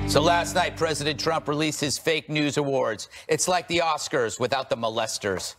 So last night, President Trump released his fake news awards. It's like the Oscars without the molesters.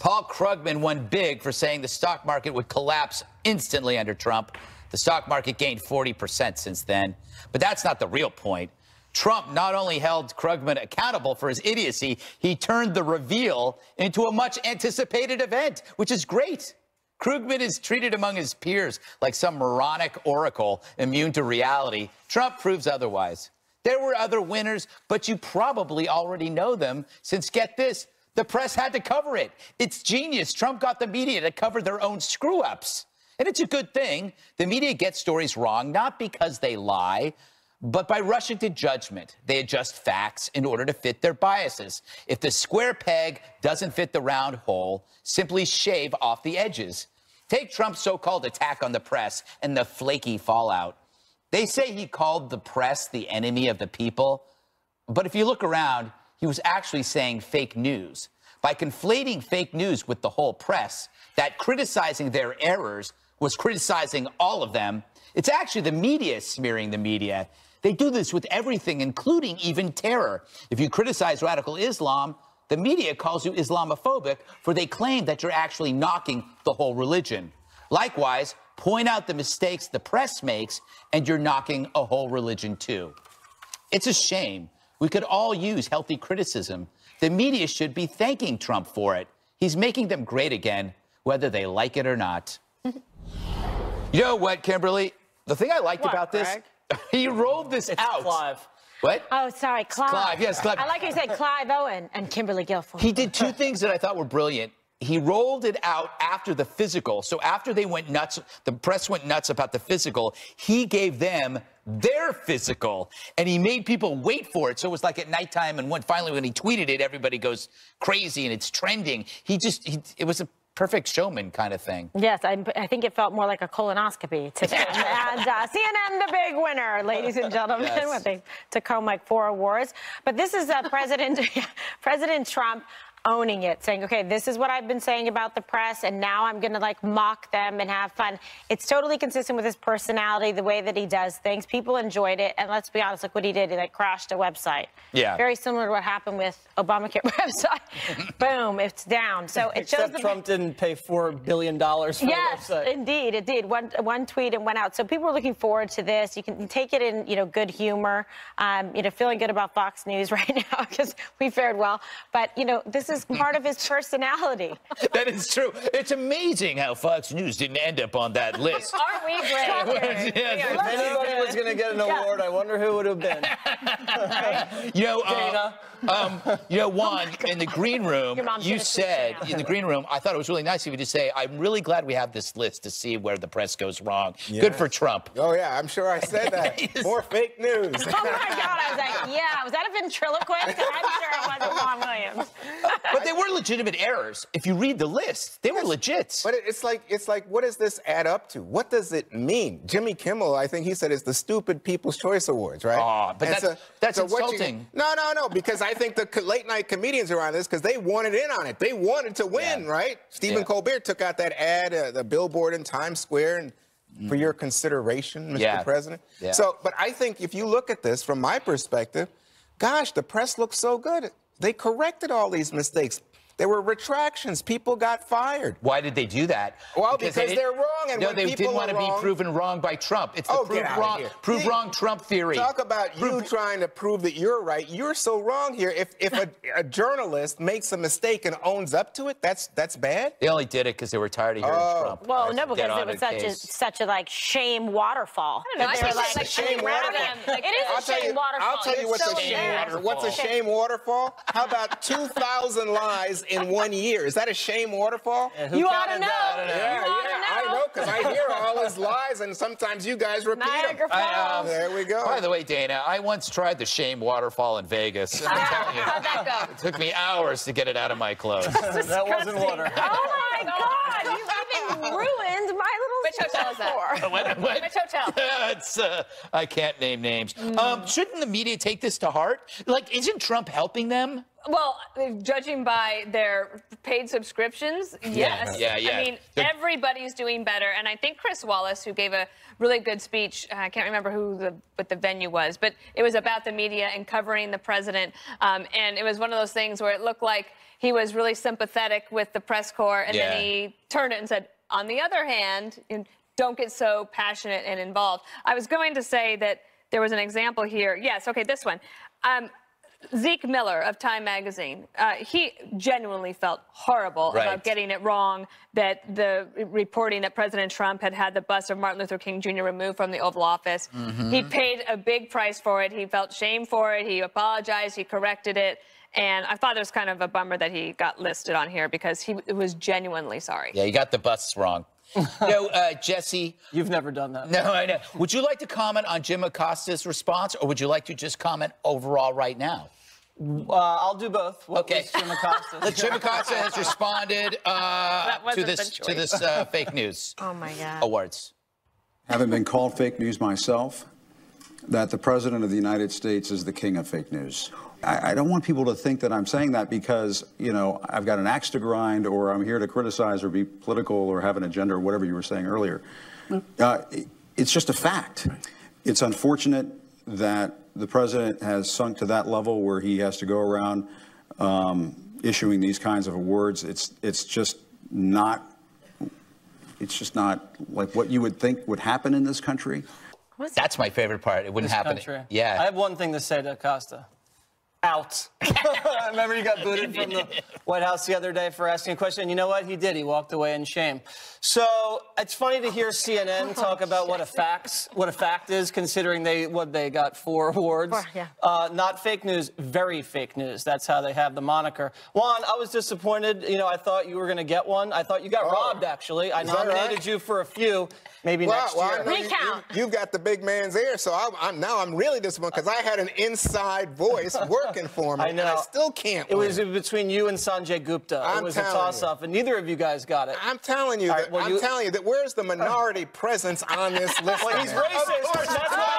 Paul Krugman won big for saying the stock market would collapse instantly under Trump. The stock market gained 40% since then. But that's not the real point. Trump not only held Krugman accountable for his idiocy, he turned the reveal into a much anticipated event, which is great. Krugman is treated among his peers like some moronic oracle immune to reality. Trump proves otherwise. There were other winners, but you probably already know them, since, get this, the press had to cover it. It's genius. Trump got the media to cover their own screw-ups. And it's a good thing. The media gets stories wrong, not because they lie, but by rushing to judgment. They adjust facts in order to fit their biases. If the square peg doesn't fit the round hole, simply shave off the edges. Take Trump's so-called attack on the press and the flaky fallout. They say he called the press the enemy of the people. But if you look around, he was actually saying fake news. By conflating fake news with the whole press, that criticizing their errors was criticizing all of them. It's actually the media smearing the media. They do this with everything, including even terror. If you criticize radical Islam, the media calls you Islamophobic, for they claim that you're actually knocking the whole religion. Likewise, point out the mistakes the press makes, and you're knocking a whole religion too. It's a shame. We could all use healthy criticism. The media should be thanking Trump for it. He's making them great again, whether they like it or not. You know what, Kimberly? The thing I liked about this, he rolled this out. Clive. What? Oh, sorry, Clive. Clive, yes, Clive. I like you said Clive Owen and Kimberly Guilfoyle. He did two things that I thought were brilliant. He rolled it out after the physical. So after they went nuts, the press went nuts about the physical, he gave them their physical, and he made people wait for it. So it was like at nighttime, and finally when he tweeted it, everybody goes crazy and it's trending. It was a perfect showman kind of thing. Yes, I think it felt more like a colonoscopy to him. And CNN, the big winner, ladies and gentlemen, yes, with the Tacoma 4 Awards. But this is President Trump owning it, saying, okay, this is what I've been saying about the press, and now I'm going to, like, mock them and have fun. It's totally consistent with his personality, the way that he does things. People enjoyed it, and let's be honest, look what he did. He, like, crashed a website. Yeah. Very similar to what happened with Obamacare website. Boom, it's down. So it shows Except Trump didn't pay $4 billion for the website. Yes, indeed, it did. One tweet and went out. So people are looking forward to this. You can take it in, good humor, feeling good about Fox News right now because we fared well. But, this is part of his personality. That is true. It's amazing how Fox News didn't end up on that list. Aren't we great? Yes. If anybody was going to get an award, I wonder who it would have been. Dana. Juan, in the green room, you said, in the green room, I thought it was really nice of you to say, I'm really glad we have this list to see where the press goes wrong. Yes. Good for Trump. Oh, yeah, I'm sure I said that. More fake news. Oh, my God. I was like, yeah. Was that a ventriloquist? I'm sure it wasn't Juan Williams. But they were legitimate errors. If you read the list, they were legit. But it's like, what does this add up to? What does it mean? Jimmy Kimmel, I think he said, is the Stupid People's Choice Awards, right? Oh, but that's insulting. No, because I think the late-night comedians are on this because they wanted in on it. They wanted to win, right? Stephen Colbert took out that ad, the billboard in Times Square, and for your consideration, Mr. President. Yeah. So, but I think if you look at this from my perspective, gosh, the press looks so good. They corrected all these mistakes. There were retractions. People got fired. Why did they do that? Well, because they're wrong. And no, when they didn't want to be proven wrong by Trump. It's the prove wrong Trump theory. Talk about you trying to prove that you're right. You're so wrong here. If a journalist makes a mistake and owns up to it, that's bad? They only did it because they were tired of hearing Trump. Well, no, because it was such a like shame waterfall. It is a shame waterfall. I'll tell you what's a shame waterfall. What's a shame waterfall? How about 2,000 lies in 1 year? Is that a shame waterfall? You ought to know. I know, because I hear all his lies, and sometimes you guys repeat them. There we go. By the way, Dana, I once tried the shame waterfall in Vegas. And I'm telling you, how'd that go? It took me hours to get it out of my clothes. That wasn't water. Oh, my God. You even ruined my little Which hotel is that? Which hotel? I can't name names. Shouldn't the media take this to heart? Like, isn't Trump helping them? Well, judging by their paid subscriptions, yes. Yeah. I mean, everybody's doing better. And I think Chris Wallace, who gave a really good speech, I can't remember what the venue was, but it was about the media and covering the president. And it was one of those things where it looked like he was really sympathetic with the press corps, and then he turned it and said, on the other hand, don't get so passionate and involved. I was going to say that there was an example here. Yes, okay, this one. Zeke Miller of Time Magazine, he genuinely felt horrible about getting it wrong, that the reporting that President Trump had the bust of Martin Luther King Jr. removed from the Oval Office. He paid a big price for it. He felt shame for it. He apologized. He corrected it. And I thought it was kind of a bummer that he got listed on here because he was genuinely sorry. Yeah, he got the busts wrong. Jesse. You've never done that. No, I know. Would you like to comment on Jim Acosta's response, or would you like to just comment overall right now? I'll do both. What Okay. was Jim Acosta? Jim Acosta has responded to this fake news awards. Having been called fake news myself, that the President of the United States is the king of fake news. I don't want people to think that I'm saying that because, I've got an axe to grind or I'm here to criticize or be political or have an agenda or whatever you were saying earlier. It's just a fact. It's unfortunate that the president has sunk to that level where he has to go around issuing these kinds of awards. It's just not like what you would think would happen in this country. That's my favorite part. It wouldn't happen. Yeah. I have one thing to say to Acosta. Out. Remember, you got booted from the White House the other day for asking a question. And you know what? He did. He walked away in shame. So it's funny to hear CNN talk about what a fact is, considering what they got 4 awards. Not fake news, very fake news. That's how they have the moniker. Juan, I was disappointed. I thought you were going to get one. I thought you got robbed, actually. I nominated you for a few. Maybe next year. Recount. You've got the big man's ear, so I'm really disappointed because I had an inside voice working for me. I know. And I still can't It win. was between you and Sanjay Gupta. It was a toss-up, and neither of you guys got it. I'm telling you that where's the minority presence on this list? Well, he's racist. That's why.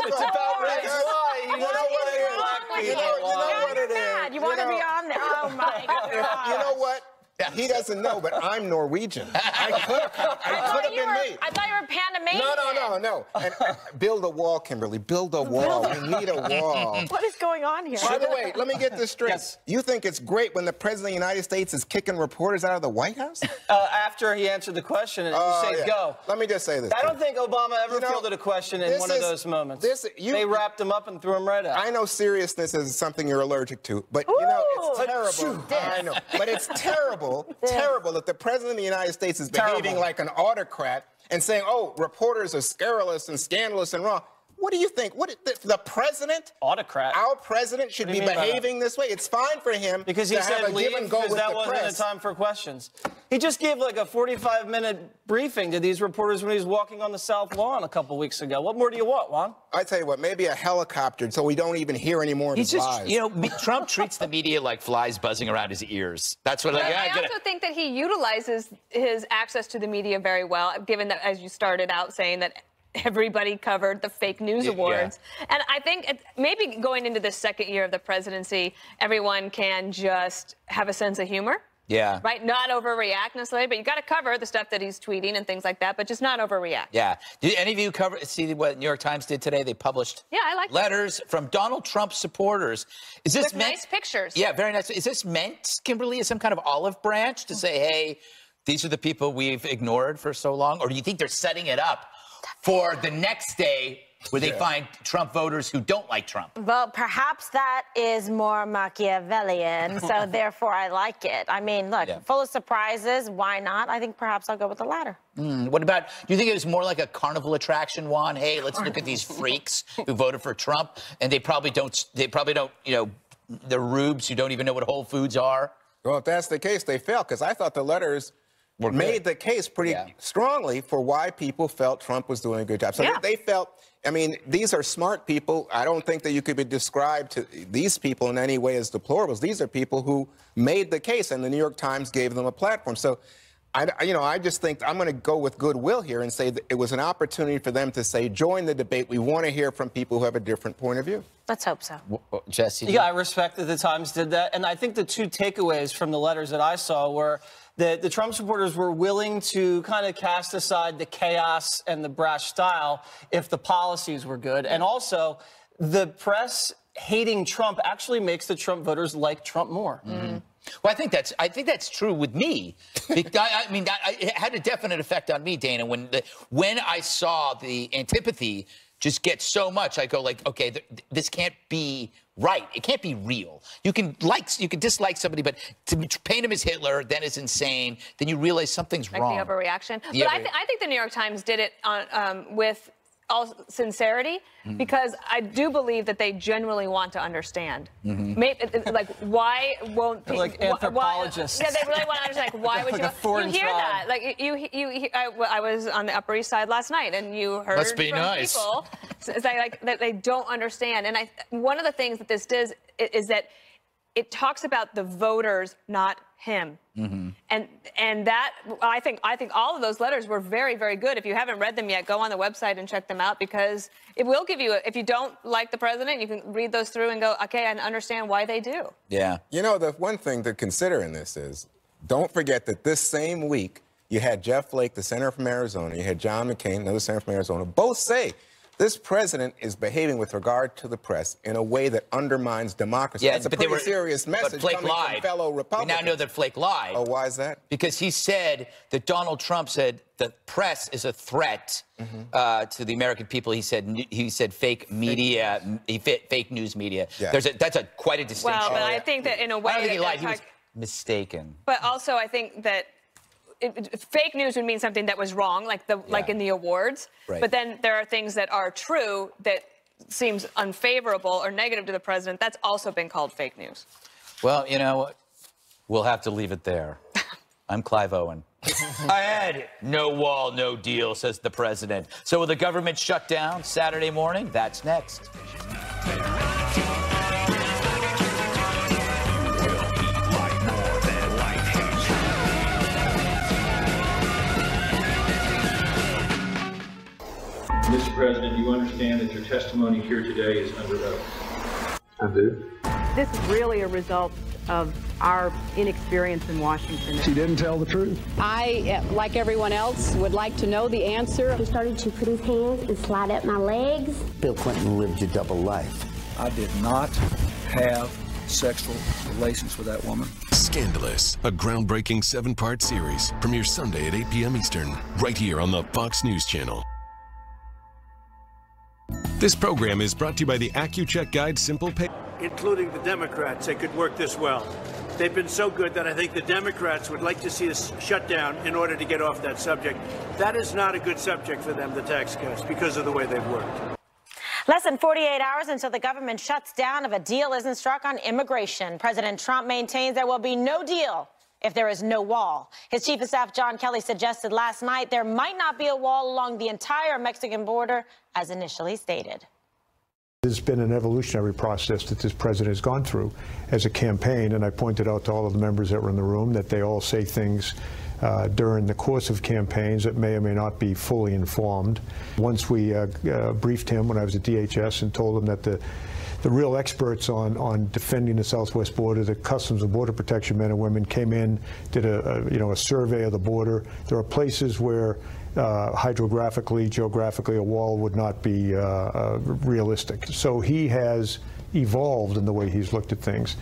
It's about race. You know what it is. You want to be on there? Oh my God. You know what? He doesn't know, but I'm Norwegian. I could have been me. I thought you were Panamanian. No. And, build a wall, Kimberly. Build a wall. We need a wall. What is going on here? By the way, let me get this straight. Yes. You think it's great when the President of the United States is kicking reporters out of the White House? After he answered the question, and you say, go. Let me just say this. I don't think Obama ever fielded a question in one of those moments. They wrapped him up and threw him right out. I know seriousness is something you're allergic to, but it's terrible. I know, but it's terrible that the President of the United States is behaving like an autocrat and saying, oh, reporters are scurrilous and scandalous and wrong. What do you think? The president? Autocrat. Our president should be behaving this way. It's fine for him because he said have a leave give and go because with that the wasn't press. a time for questions. He just gave like a 45-minute briefing to these reporters when he was walking on the South Lawn a couple weeks ago. What more do you want, Juan? I tell you what, maybe a helicopter so we don't even hear any more of his lies. Trump treats the media like flies buzzing around his ears. That's what I also think that he utilizes his access to the media very well, given that, as you started out saying, that everybody covered the fake news awards. And I think maybe going into the second year of the presidency, everyone can just have a sense of humor. Yeah. Right? Not overreact necessarily, but you got to cover the stuff that he's tweeting and things like that, but just not overreact. Yeah. Did any of you see what New York Times did today? They published letters from Donald Trump supporters. Is this meant? Nice pictures. Yeah, very nice. Is this meant, Kimberly, as some kind of olive branch to say, hey, these are the people we've ignored for so long? Or do you think they're setting it up for the next day where they find Trump voters who don't like Trump? Well, perhaps that is more Machiavellian, so therefore I like it. I mean, look, full of surprises, why not? I think perhaps I'll go with the latter. What about, do you think it was more like a carnival attraction, Juan? Hey, let's look at these freaks who voted for Trump, and they probably don't, they're rubes who don't even know what Whole Foods are? Well, if that's the case, they failed, because I thought the letters made the case pretty strongly for why people felt Trump was doing a good job. So they felt, I mean, these are smart people. I don't think that you could be described to these people in any way as deplorables. These are people who made the case, and the New York Times gave them a platform. So, I just think I'm going to go with goodwill here and say that it was an opportunity for them to say, join the debate. We want to hear from people who have a different point of view. Let's hope so. Jesse? Yeah, I respect that the Times did that. And I think the two takeaways from the letters that I saw were that the Trump supporters were willing to kind of cast aside the chaos and the brash style if the policies were good. And also, the press hating Trump actually makes the Trump voters like Trump more. Mm-hmm. Well, I think that's true with me. I mean, it had a definite effect on me, Dana. When I saw the antipathy just get so much, I go like, okay, this can't be right. It can't be real. You can dislike somebody, but to paint him as Hitler, then is insane. Then you realize something's wrong. Like the overreaction. But I think the New York Times did it with all sincerity, because I do believe that they genuinely want to understand. Like, why won't people... Like anthropologists. Yeah, they really want to understand. Like, why would like you hear that? Like, I was on the Upper East Side last night, and you heard Must be from nice. people that they don't understand. And one of the things that this does is that it talks about the voters, not him. And that, I think all of those letters were very, very good. If you haven't read them yet, go on the website and check them out, because it will give you, if you don't like the president, you can read those through and go, okay, I understand why they do. Yeah. You know, the one thing to consider in this is, don't forget that this same week, you had Jeff Flake, the senator from Arizona, you had John McCain, another senator from Arizona, both say this president is behaving with regard to the press in a way that undermines democracy. Yeah, that's a pretty serious message coming from fellow Republicans. We now know that Flake lied. Oh, why is that? Because he said that Donald Trump said the press is a threat to the American people. He said fake media, fake news media. Yeah. That's quite a distinction. Well, but I think that in a way, I don't think he lied. He was mistaken. But also, I think that fake news would mean something that was wrong, like in the awards. Right. But then there are things that are true that seems unfavorable or negative to the president. That's also been called fake news. Well, you know, we'll have to leave it there. I'm Clive Owen. Ahead, no wall, no deal, says the president. So will the government shut down Saturday morning? That's next. Mr. President, you understand that your testimony here today is under oath. I do. This is really a result of our inexperience in Washington. She didn't tell the truth. I, like everyone else, would like to know the answer. He started to put his hands and slide up my legs. Bill Clinton lived a double life. I did not have sexual relations with that woman. Scandalous, a groundbreaking 7-part series. Premieres Sunday at 8 p.m. Eastern, right here on the Fox News Channel. This program is brought to you by the AccuCheck Guide Simple Pay. Including the Democrats, they could work this well. They've been so good that I think the Democrats would like to see us shut down in order to get off that subject. That is not a good subject for them, the tax cuts, because of the way they've worked. Less than 48 hours until the government shuts down if a deal isn't struck on immigration. President Trump maintains there will be no deal if there is no wall. His chief of staff, John Kelly, suggested last night there might not be a wall along the entire Mexican border as initially stated. There's been an evolutionary process that this president has gone through as a campaign, and I pointed out to all of the members that were in the room that they all say things during the course of campaigns that may or may not be fully informed. Once we briefed him when I was at DHS and told him that the real experts on defending the southwest border, the Customs and Border Protection men and women, came in, did a survey of the border. There are places where hydrographically, geographically, a wall would not be realistic. So he has evolved in the way he's looked at things.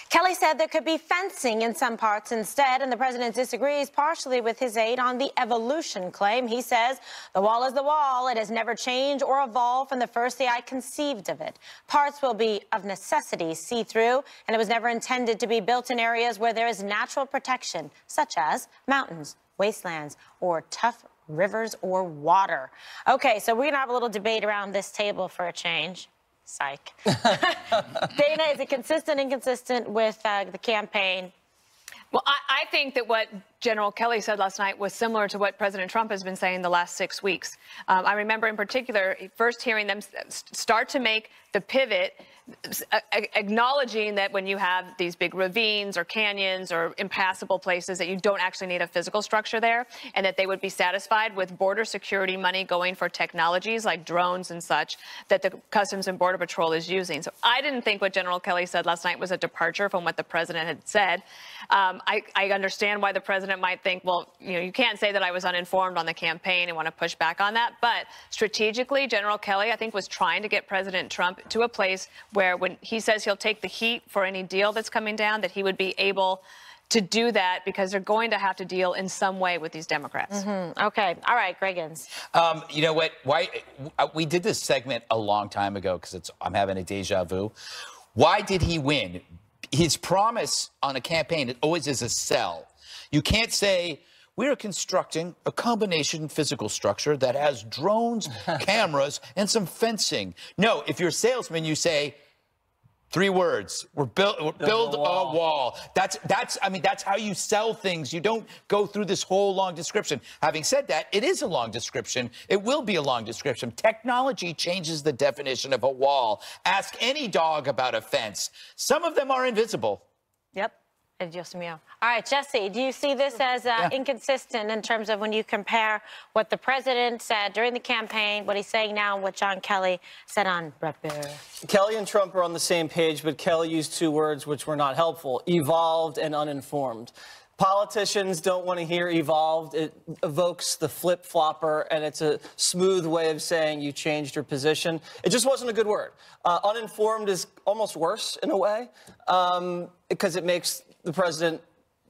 Kelly said there could be fencing in some parts instead, and the president disagrees partially with his aide on the evolution claim. He says, the wall is the wall. It has never changed or evolved from the first day I conceived of it. Parts will be of necessity see-through, and it was never intended to be built in areas where there is natural protection, such as mountains, wastelands, or tough rivers or water. Okay, so we're going to have a little debate around this table for a change. Psych. Dana, is it consistent, inconsistent with the campaign? Well, I think that what General Kelly said last night was similar to what President Trump has been saying the last 6 weeks. I remember in particular first hearing them start to make the pivot, acknowledging that when you have these big ravines or canyons or impassable places that you don't actually need a physical structure there, and that they would be satisfied with border security money going for technologies like drones and such that the Customs and Border Patrol is using. So I didn't think what General Kelly said last night was a departure from what the president had said. I understand why the president might think, well, you can't say that I was uninformed on the campaign and want to push back on that. But strategically, General Kelly, I think, was trying to get President Trump to a place where when he says he'll take the heat for any deal that's coming down, that he would be able to do that because they're going to have to deal in some way with these Democrats. Okay. All right, Griggins. You know what? We did this segment a long time ago because I'm having a deja vu. Why did he win? His promise on a campaign always is a sell. You can't say, we're constructing a combination physical structure that has drones, cameras, and some fencing. No, if you're a salesman, you say 3 words. We'll build a wall. I mean, that's how you sell things. You don't go through this whole long description. Having said that, it is a long description. It will be a long description. Technology changes the definition of a wall. Ask any dog about a fence. Some of them are invisible. Yep. Just meow. All right, Jesse, do you see this as inconsistent in terms of when you compare what the president said during the campaign, what he's saying now, and what John Kelly said on Bret Baier? Kelly and Trump are on the same page, but Kelly used 2 words which were not helpful: evolved and uninformed. Politicians don't want to hear evolved. It evokes the flip-flopper, and it's a smooth way of saying you changed your position. It just wasn't a good word. Uninformed is almost worse in a way because it makes the president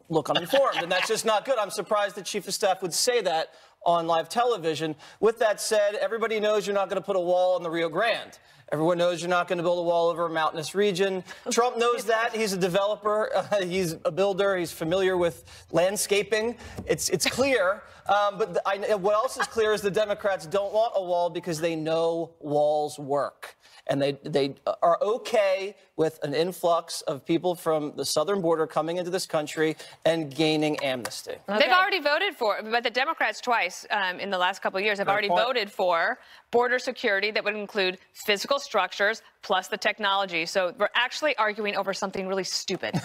look uninformed, and that's just not good. I'm surprised the chief of staff would say that on live television. With that said, everybody knows you're not going to put a wall in the Rio Grande. Everyone knows you're not going to build a wall over a mountainous region. Trump knows that. He's a developer. He's a builder. He's familiar with landscaping. It's clear. But what else is clear is the Democrats don't want a wall because they know walls work. And they are okay with an influx of people from the southern border coming into this country and gaining amnesty. Okay. They've already voted for it, but the Democrats twice in the last couple of years have already voted for border security that would include physical structures plus the technology. So we're actually arguing over something really stupid.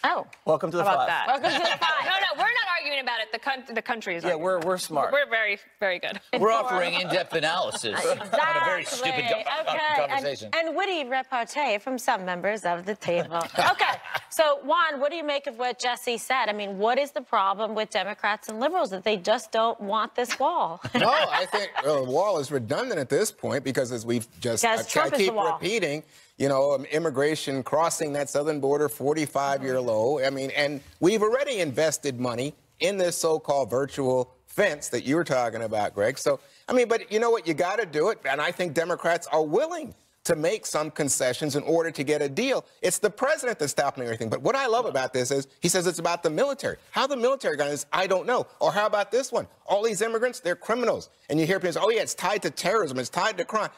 Oh. Welcome to the How about five. that? Welcome to the five. No, we're not arguing about it. The country is arguing. Yeah, we're smart. We're very, very good. We're offering in-depth analysis on a very stupid conversation. And witty repartee from some members of the table. Okay, so Juan, what do you make of what Jesse said? I mean, what is the problem with Democrats and liberals that they just don't want this wall? No, I think the wall is redundant at this point because as we've just, I keep repeating, you know, immigration crossing that southern border, 45-year low. I mean, and we've already invested money in this so-called virtual fence that you were talking about, Greg. So, I mean, but you know what? You got to do it. And I think Democrats are willing to make some concessions in order to get a deal. It's the president that's stopping everything. But what I love about this is he says it's about the military. How the military got this, I don't know. Or how about this one? All these immigrants, they're criminals. And you hear people say, oh, yeah, it's tied to terrorism. It's tied to crime.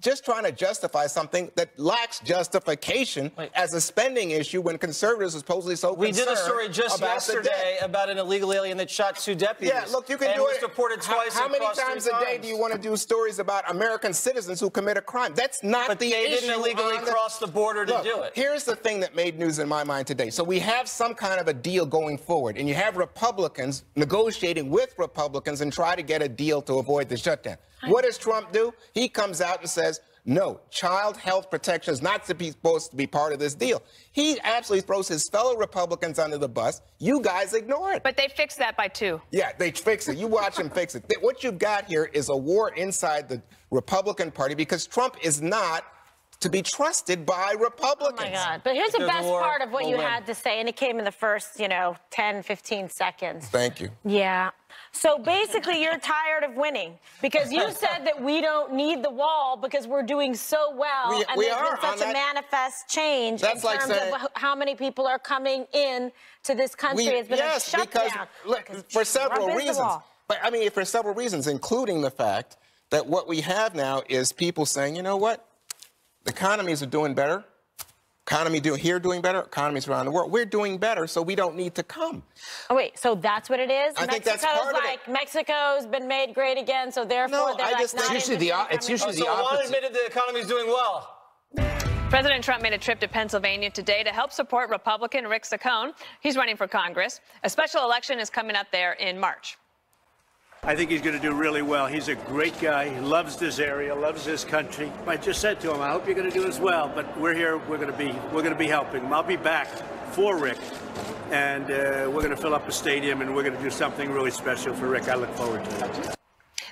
Just trying to justify something that lacks justification as a spending issue when conservatives are supposedly so concerned. We did a story just yesterday about an illegal alien that shot 2 deputies. Yeah, look, you can do it. Reported twice. How many times a day do you want to do stories about American citizens who commit a crime? That's not the issue. But they didn't illegally cross the border to do it. Here's the thing that made news in my mind today. So we have some kind of a deal going forward, and you have Republicans negotiating with Republicans and try to get a deal to avoid the shutdown. What does Trump do? He comes out and says, no, child health protection is not supposed to be part of this deal. He absolutely throws his fellow Republicans under the bus. You guys ignore it. But they fixed that by 2. Yeah, they fix it. You watch them fix it. What you've got here is a war inside the Republican Party because Trump is not to be trusted by Republicans. Oh, my God. But here's the best part of what you had to say, and it came in the first, 10, 15 seconds. Thank you. Yeah. So basically, you're tired of winning because you said that we don't need the wall because we're doing so well, and there's been such a manifest change in terms of how many people are coming in to this country. It's been a shutdown. For several reasons. But I mean, for several reasons, including the fact that what we have now is people saying, you know what? The economies are doing better. Economy doing better. Economies around the world. We're doing better, so we don't need to come. Oh, wait, so that's what it is? I think that's part of it. Mexico's been made great again, so therefore they're it's usually the opposite. So Juan admitted the economy's doing well. President Trump made a trip to Pennsylvania today to help support Republican Rick Saccone. He's running for Congress. A special election is coming up there in March. I think he's going to do really well. He's a great guy. He loves this area, loves this country. I just said to him, I hope you're going to do as well. But we're here. We're going to be helping him. I'll be back for Rick, and we're going to fill up a stadium, and we're going to do something really special for Rick. I look forward to it.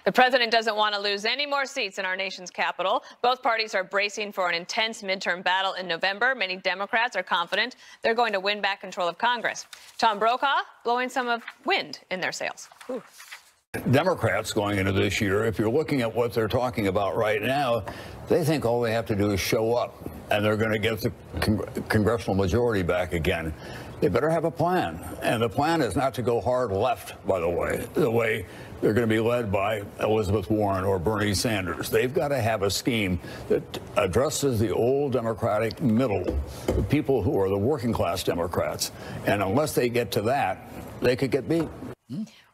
The president doesn't want to lose any more seats in our nation's capital. Both parties are bracing for an intense midterm battle in November. Many Democrats are confident they're going to win back control of Congress. Tom Brokaw blowing some of wind in their sails. Ooh. Democrats going into this year, if you're looking at what they're talking about right now, they think all they have to do is show up and they're going to get the congressional majority back again. They better have a plan. And the plan is not to go hard left, by the way they're going to be led by Elizabeth Warren or Bernie Sanders. They've got to have a scheme that addresses the old Democratic middle, the people who are the working class Democrats. And unless they get to that, they could get beat.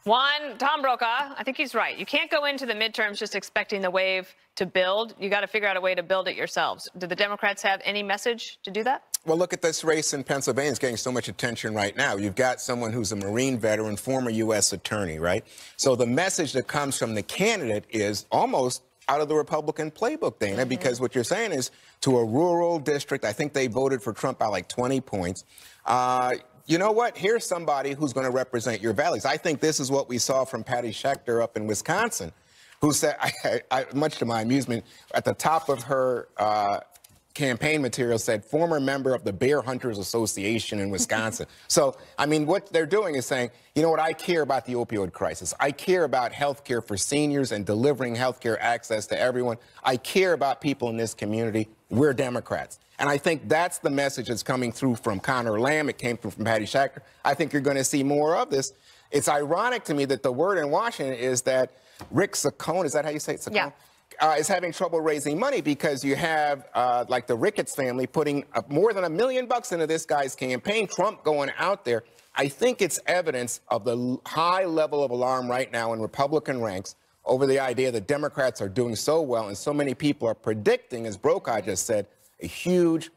Tom Brokaw, I think he's right. You can't go into the midterms just expecting the wave to build. You got to figure out a way to build it yourselves. Do the Democrats have any message to do that? Well, look at this race in Pennsylvania. It's getting so much attention right now. You've got someone who's a Marine veteran, former U.S. attorney, right? So the message that comes from the candidate is almost out of the Republican playbook, Dana, because what you're saying is to a rural district, I think they voted for Trump by like 20 points. You know what? Here's somebody who's going to represent your values. I think this is what we saw from Patty Schechter up in Wisconsin, who said, much to my amusement, at the top of her campaign material said, former member of the Bear Hunters Association in Wisconsin. So, I mean, what they're doing is saying, you know what, I care about the opioid crisis. I care about health care for seniors and delivering health care access to everyone. I care about people in this community. We're Democrats. And I think that's the message that's coming through from Conor Lamb. It came through from Patty Schechter. I think you're going to see more of this. It's ironic to me that the word in Washington is that Rick Saccone, is that how you say it, Saccone? Yeah. Is having trouble raising money because you have, like the Ricketts family, putting more than $1 million into this guy's campaign, Trump going out there. I think it's evidence of the high level of alarm right now in Republican ranks over the idea that Democrats are doing so well and so many people are predicting, as Brokaw just said, a huge,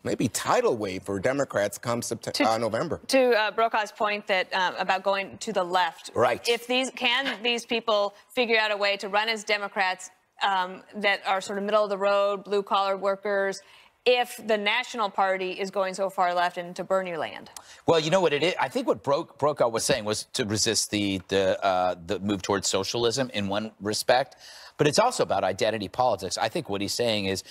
maybe tidal wave for Democrats come November. To Brokaw's point that about going to the left, right? If these people figure out a way to run as Democrats that are sort of middle of the road, blue collar workers, if the National Party is going so far left into Bernie land? Well, you know what it is? I think what Brokaw was saying was to resist the move towards socialism in one respect, but it's also about identity politics. I think what he's saying is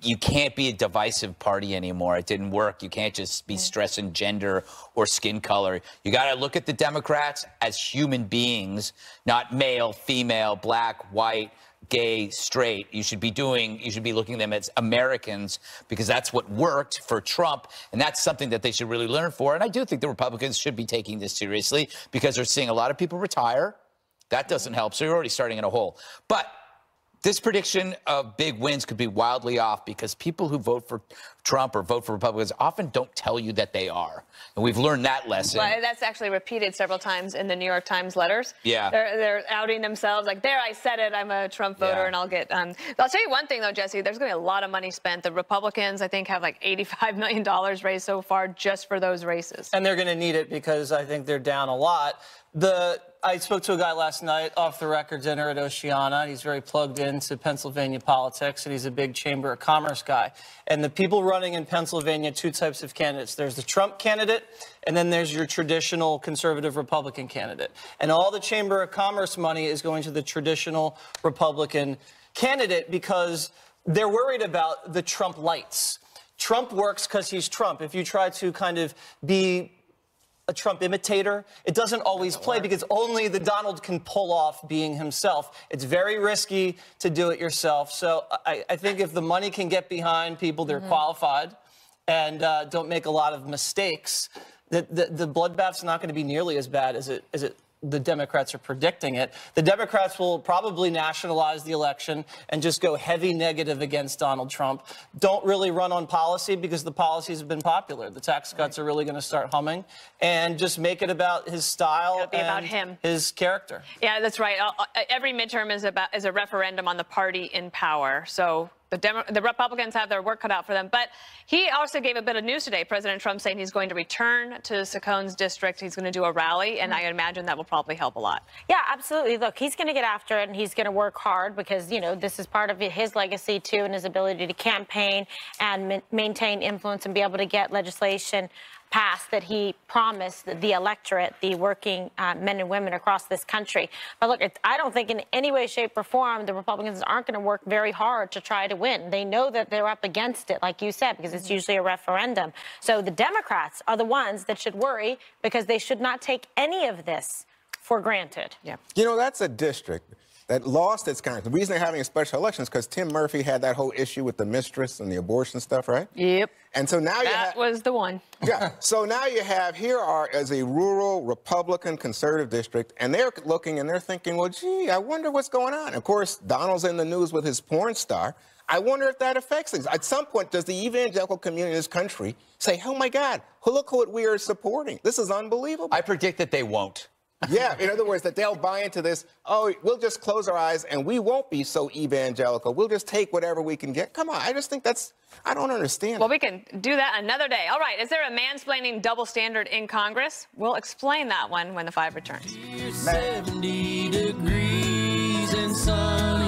you can't be a divisive party anymore. It didn't work. You can't just be stressing gender or skin color. You got to look at the Democrats as human beings, not male, female, black, white, gay, straight. You should be looking at them as Americans because that's what worked for Trump, and that's something that they should really learn for. And I do think the Republicans should be taking this seriously because they're seeing a lot of people retire. That doesn't help, so you're already starting in a hole. But this prediction of big wins could be wildly off because people who vote for Trump or vote for Republicans often don't tell you that they are. And we've learned that lesson. Well, that's actually repeated several times in the New York Times letters. Yeah. They're outing themselves like, there, I said it, I'm a Trump voter, and I'll get... I'll tell you one thing, though, Jesse, there's going to be a lot of money spent. The Republicans, I think, have like $85 million raised so far just for those races. And they're going to need it because I think they're down a lot. I spoke to a guy last night, off the record dinner at Oceana. He's very plugged into Pennsylvania politics, and he's a big Chamber of Commerce guy. And the people running in Pennsylvania, two types of candidates. There's the Trump candidate, and then there's your traditional conservative Republican candidate. And all the Chamber of Commerce money is going to the traditional Republican candidate because they're worried about the Trump lights. Trump works because he's Trump. If you try to kind of be a Trump imitator, it doesn't always play because only the Donald can pull off being himself. It's very risky to do it yourself. So I think if the money can get behind people, they're qualified and don't make a lot of mistakes, the bloodbath's not going to be nearly as bad as it the Democrats are predicting it. The Democrats will probably nationalize the election and just go heavy negative against Donald Trump. Don't really run on policy because the policies have been popular. The tax cuts are really going to start humming, and just make it about his style and about him. His character. Yeah, that's right. Every midterm is a referendum on the party in power. So the Republicans have their work cut out for them. But he also gave a bit of news today. President Trump saying he's going to return to Sacone's district. He's going to do a rally, and I imagine that will probably help a lot. Yeah, absolutely. Look, he's going to get after it, and he's going to work hard because, you know, this is part of his legacy, too, and his ability to campaign and maintain influence and be able to get legislation passed that he promised the electorate, the working men and women across this country. But look, I don't think in any way, shape, or form the Republicans aren't going to work very hard to try to win. They know that they're up against it, like you said, because it's usually a referendum. So the Democrats are the ones that should worry because they should not take any of this for granted. Yeah. You know, that's a district that lost its Congress. The reason they're having a special election is because Tim Murphy had that whole issue with the mistress and the abortion stuff, right? Yep. And so now that was the one. Yeah. So now you have, here are as a rural Republican conservative district, and they're looking and they're thinking, well, gee, I wonder what's going on. Of course, Donald's in the news with his porn star. I wonder if that affects things. At some point, does the evangelical community in this country say, oh, my God, look what we are supporting. This is unbelievable. I predict that they won't. Yeah, in other words, that they'll buy into this, oh, we'll just close our eyes and we won't be so evangelical. We'll just take whatever we can get. Come on, I just think that's, I don't understand. Well, we can do that another day. All right, is there a mansplaining double standard in Congress? We'll explain that one when the 5 returns. 70 degrees and sunny.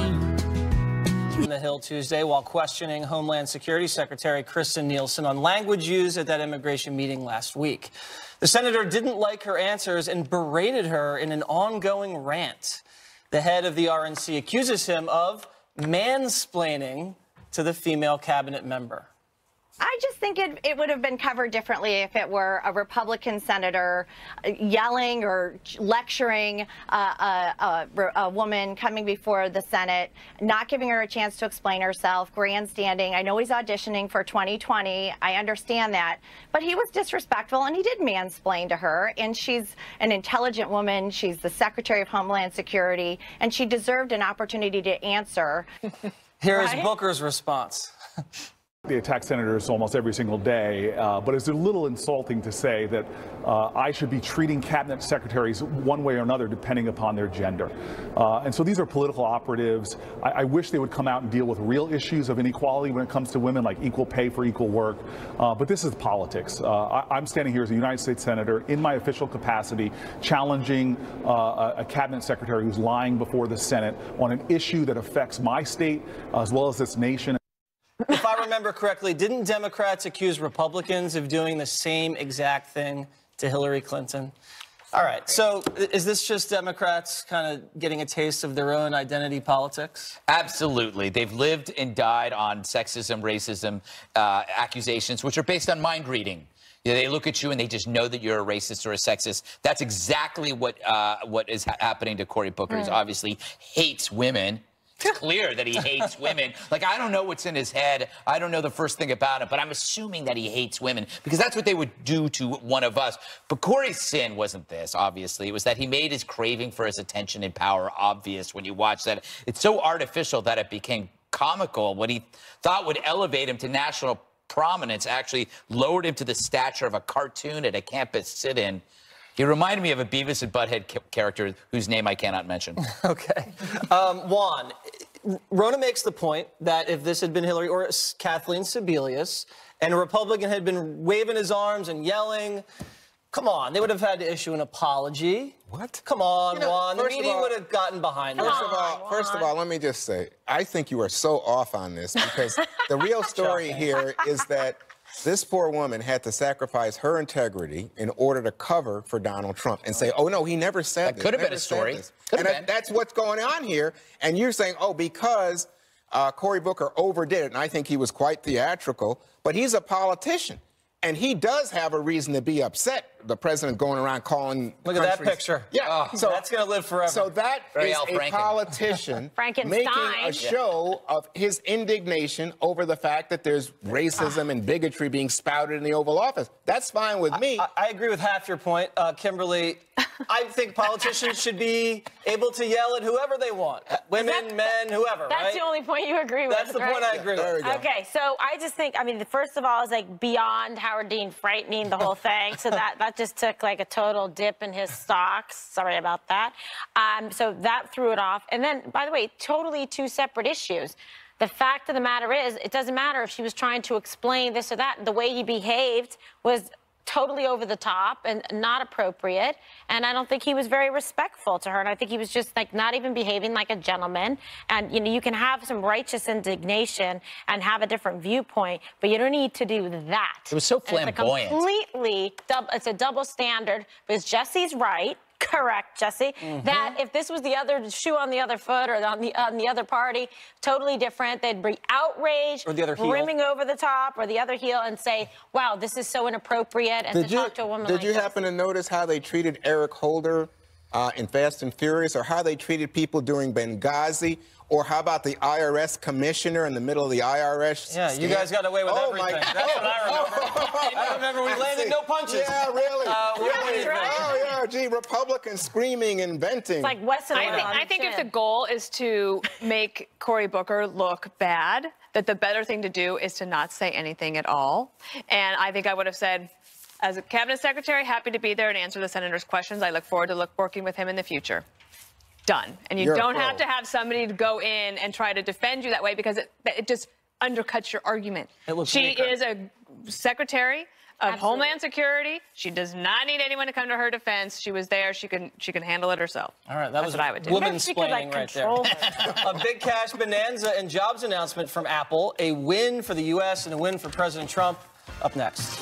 On the Hill Tuesday while questioning Homeland Security Secretary Kristen Nielsen on language used at that immigration meeting last week. The senator didn't like her answers and berated her in an ongoing rant. The head of the RNC accuses him of mansplaining to the female cabinet member. I just think it would have been covered differently if it were a Republican senator yelling or lecturing a woman coming before the Senate, not giving her a chance to explain herself, grandstanding. I know he's auditioning for 2020. I understand that. But he was disrespectful, and he did mansplain to her. And she's an intelligent woman. She's the Secretary of Homeland Security, and she deserved an opportunity to answer. Here is Booker's response. They attack senators almost every single day, but it's a little insulting to say that I should be treating cabinet secretaries one way or another depending upon their gender. And so these are political operatives. I wish they would come out and deal with real issues of inequality when it comes to women, like equal pay for equal work. But this is politics. I'm standing here as a United States Senator in my official capacity, challenging a cabinet secretary who's lying before the Senate on an issue that affects my state as well as this nation. If I remember correctly, didn't Democrats accuse Republicans of doing the same exact thing to Hillary Clinton? All right, so is this just Democrats kind of getting a taste of their own identity politics? Absolutely. They've lived and died on sexism, racism accusations, which are based on mind reading. They look at you and they just know that you're a racist or a sexist. That's exactly what is happening to Cory Booker. He obviously hates women. It's clear that he hates women. Like, I don't know what's in his head. I don't know the first thing about it, but I'm assuming that he hates women because that's what they would do to one of us. But Cory's sin wasn't this, obviously. It was that he made his craving for his attention and power obvious when you watch that. It's so artificial that it became comical. What he thought would elevate him to national prominence actually lowered him to the stature of a cartoon at a campus sit-in. He reminded me of a Beavis and Butthead character whose name I cannot mention. Okay. Juan, Rona makes the point that if this had been Hillary or Kathleen Sebelius and a Republican had been waving his arms and yelling, come on, they would have had to issue an apology. What? Come on, Juan. The media would have gotten behind First of all, let me just say, I think you are so off on this because the real story here is that this poor woman had to sacrifice her integrity in order to cover for Donald Trump and say, oh, no, he never said this. That could have been a story. And that's what's going on here. And you're saying, oh, because Cory Booker overdid it, and I think he was quite theatrical, but he's a politician, and he does have a reason to be upset the president going around calling. Look at that picture. Yeah, so that's going to live forever. So that is a politician making a show of his indignation over the fact that there's racism and bigotry being spouted in the Oval Office. That's fine with me. I agree with half your point, Kimberly. I think politicians should be able to yell at whoever they want. Women, men, whoever, That's the only point you agree with. That's the point I agree with. Okay, so I just think, I mean, first of all, it's like beyond Howard Dean frightening, the whole thing. So that just took like a total dip in his stocks. Sorry about that. So that threw it off. And then, by the way, totally two separate issues. The fact of the matter is, it doesn't matter if she was trying to explain this or that. The way he behaved was totally over the top and not appropriate, and I don't think he was very respectful to her, and I think he was just like not even behaving like a gentleman. And you know, you can have some righteous indignation and have a different viewpoint, but you don't need to do that. It was so flamboyant. It's a double standard, because Jesse's right. Correct, Jesse. That if this was the other shoe on the other foot or on the other party, totally different. They'd be outraged, or the other heel, brimming over the top, or the other heel, and say, "Wow, this is so inappropriate." And to talk to a woman like this. Did you happen to notice how they treated Eric Holder in Fast and Furious, or how they treated people during Benghazi? Or how about the IRS commissioner in the middle of the IRS? Yeah, you guys got away with everything. That's what I remember. I remember we landed no punches. Yeah, really. Oh, yeah, gee, Republicans screaming and venting. It's like Wesson. I think if the goal is to make Cory Booker look bad, that the better thing to do is to not say anything at all. And I think I would have said, as a cabinet secretary, happy to be there and answer the senator's questions. I look forward to working with him in the future. Done. And you don't have to have somebody to go in and try to defend you that way, because it just undercuts your argument. She is a secretary of Homeland Security. She does not need anyone to come to her defense. She was there. She can handle it herself. All right, that was what I would do. Woman-splaining right there. A big cash bonanza and jobs announcement from Apple. A win for the U.S. and a win for President Trump. Up next.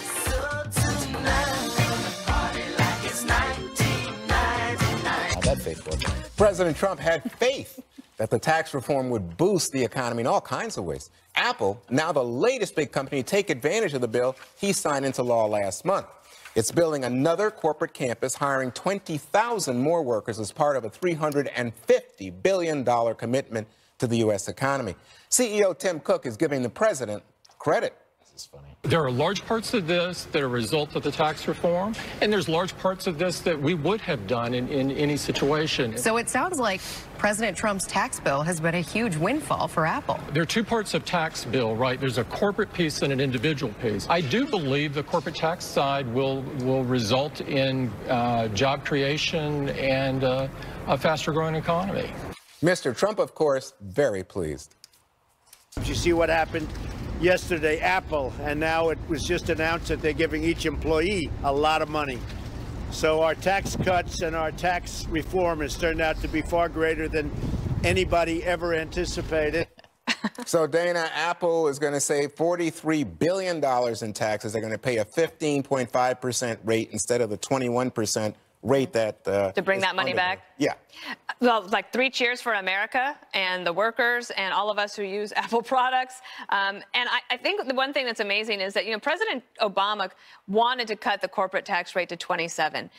President Trump had faith that the tax reform would boost the economy in all kinds of ways. Apple, now the latest big company to take advantage of the bill he signed into law last month. It's building another corporate campus, hiring 20,000 more workers as part of a $350 billion commitment to the U.S. economy. CEO Tim Cook is giving the president credit. This is funny. There are large parts of this that are a result of the tax reform, and there's large parts of this that we would have done in any situation. So it sounds like President Trump's tax bill has been a huge windfall for Apple. There are two parts of tax bill, right? There's a corporate piece and an individual piece. I do believe the corporate tax side will result in job creation and a faster growing economy. Mr. Trump, of course, very pleased. Did you see what happened yesterday? Apple, and now it was just announced that they're giving each employee a lot of money. So our tax cuts and our tax reform has turned out to be far greater than anybody ever anticipated. So, Dana, Apple is going to save $43 billion in taxes. They're going to pay a 15.5% rate instead of the 21% rate that to bring that money back. Yeah. Well, like 3 cheers for America and the workers and all of us who use Apple products. And I think the one thing that's amazing is that, you know, President Obama wanted to cut the corporate tax rate to 27.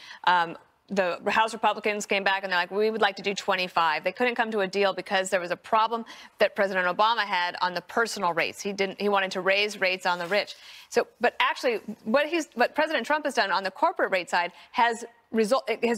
The House Republicans came back and they're like, we would like to do 25. They couldn't come to a deal because there was a problem that President Obama had on the personal rates. He wanted to raise rates on the rich. So, but actually, what President Trump has done on the corporate rate side has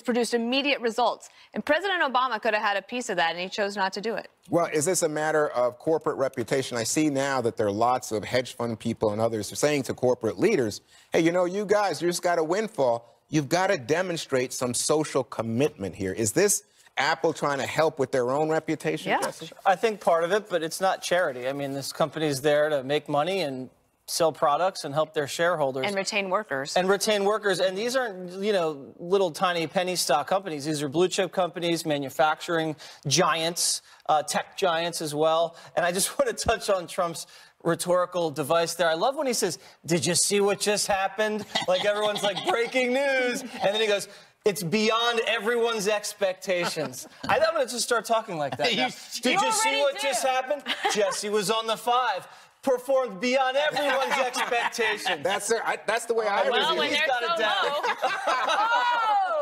produced immediate results. And President Obama could have had a piece of that, and he chose not to do it. Well, is this a matter of corporate reputation? I see now that there are lots of hedge fund people and others saying to corporate leaders, hey, you know, you guys, you just got a windfall. You've got to demonstrate some social commitment here. Is this Apple trying to help with their own reputation? Yeah, I think part of it, but it's not charity. I mean, this company's there to make money and sell products and help their shareholders. And retain workers. And retain workers. And these aren't, you know, little tiny penny stock companies. These are blue chip companies, manufacturing giants, tech giants as well. And I just want to touch on Trump's rhetorical device there. I love when he says, did you see what just happened? Like everyone's like, breaking news. And then he goes, it's beyond everyone's expectations. I'm going to just start talking like that now. Did you see what just happened? Jesse was on the 5. performed beyond everyone's expectations. That's the way I well, was. when they're so low.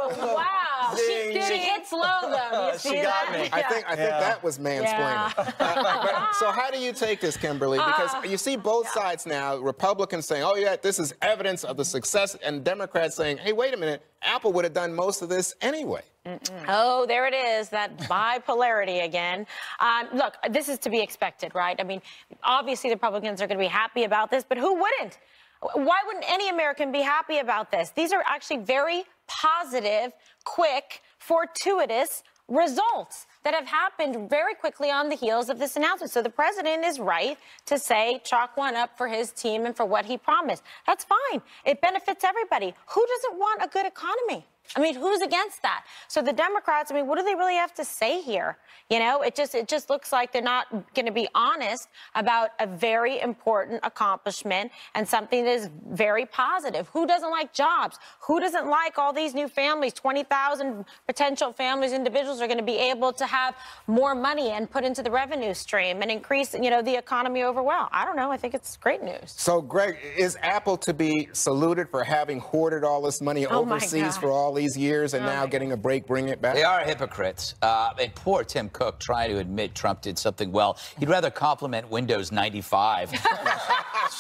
Oh, wow. She hits low, though. You see She got that? me. I think that was mansplaining. So how do you take this, Kimberly? Because you see both sides now, Republicans saying, oh, yeah, this is evidence of the success, and Democrats saying, hey, wait a minute, Apple would have done most of this anyway. Oh, there it is, that bipolarity again. Look, this is to be expected, right? I mean, obviously the Republicans are going to be happy about this, but who wouldn't? Why wouldn't any American be happy about this? These are actually very positive, quick, fortuitous results that have happened very quickly on the heels of this announcement. So the president is right to say chalk one up for his team and for what he promised. That's fine. It benefits everybody. Who doesn't want a good economy? I mean, who's against that? So the Democrats, I mean, what do they really have to say here? You know, it just looks like they're not going to be honest about a very important accomplishment and something that is very positive. Who doesn't like jobs? Who doesn't like all these new families? 20,000 potential families, individuals are going to be able to have more money and put into the revenue stream and increase, you know, the economy overall. I don't know. I think it's great news. So, Greg, is Apple to be saluted for having hoarded all this money overseas for all these years and now getting a break, bring it back? They are hypocrites. And poor Tim Cook trying to admit Trump did something well. He'd rather compliment Windows 95. Did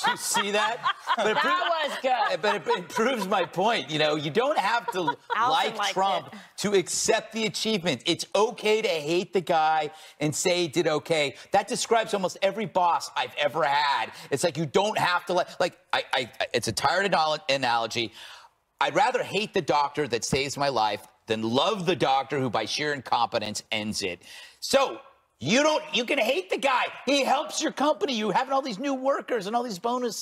you see that? But That was good. But it proves my point. You know, you don't have to like Trump to accept the achievement. It's okay to hate the guy and say he did okay. That describes almost every boss I've ever had. It's like you don't have to it's a tired analogy. I'd rather hate the doctor that saves my life than love the doctor who by sheer incompetence ends it. So you can hate the guy. He helps your company. You're having all these new workers and all these bonuses.